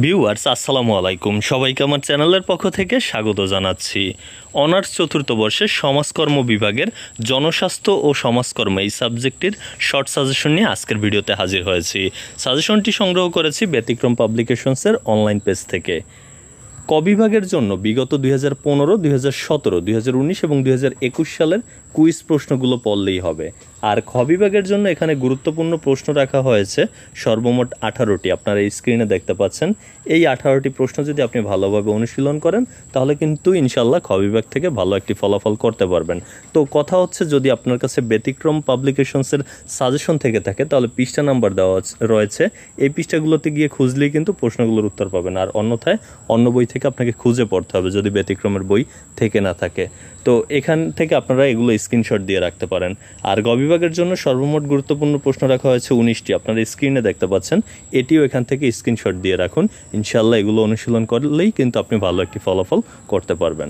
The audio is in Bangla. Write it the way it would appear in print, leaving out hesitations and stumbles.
ভিউয়ার্স আসসালামু আলাইকুম, সবাইকে আমার চ্যানেলের পক্ষ থেকে স্বাগত জানাচ্ছি। অনার্স চতুর্থ বর্ষের সমাজকর্ম বিভাগের জনস্বাস্থ্য ও সমাজকর্ম এই সাবজেক্টটির শর্ট সাজেশন নিয়ে আজকের ভিডিওতে হাজির হয়েছি। সাজেশনটি সংগ্রহ করেছি ব্যতিক্রম পাবলিকেশনসের অনলাইন পেজ থেকে। ক বিভাগের জন্য বিগত 2015, 2017, 2019 এবং 2021 সালের কুইজ প্রশ্নগুলো পড়লেই হবে। আর খ বিভাগের জন্য এখানে গুরুত্বপূর্ণ প্রশ্ন রাখা হয়েছে সর্বমোট 18টি। আপনারা এই স্ক্রিনে দেখতে পাচ্ছেন। এই 18টি প্রশ্ন যদি আপনি ভালোভাবে অনুশীলন করেন তাহলে কিন্তু ইনশাল্লাহ খ বিভাগ থেকে ভালো একটি ফলাফল করতে পারবেন। তো কথা হচ্ছে, যদি আপনার কাছে ব্যতিক্রম পাবলিকেশনসের সাজেশন থেকে থাকে তাহলে পৃষ্ঠা নাম্বার দেওয়া রয়েছে, এই পৃষ্ঠাগুলোতে গিয়ে খুঁজলেই কিন্তু প্রশ্নগুলোর উত্তর পাবেন। আর অন্যথায় অন্য বই থেকে আপনাকে খুঁজে পড়তে হবে যদি ব্যতিক্রমের বই থেকে না থাকে। তো এখান থেকে আপনারা এগুলো স্ক্রিনশট দিয়ে রাখতে পারেন। আর গ বিভাগের জন্য সর্বমোট গুরুত্বপূর্ণ প্রশ্ন রাখা হয়েছে 19টি। আপনারা স্ক্রিনে দেখতে পাচ্ছেন, এটিও এখান থেকে স্ক্রিনশট দিয়ে রাখুন। ইনশাল্লাহ এগুলো অনুশীলন করলেই কিন্তু আপনি ভালো একটি ফলাফল করতে পারবেন।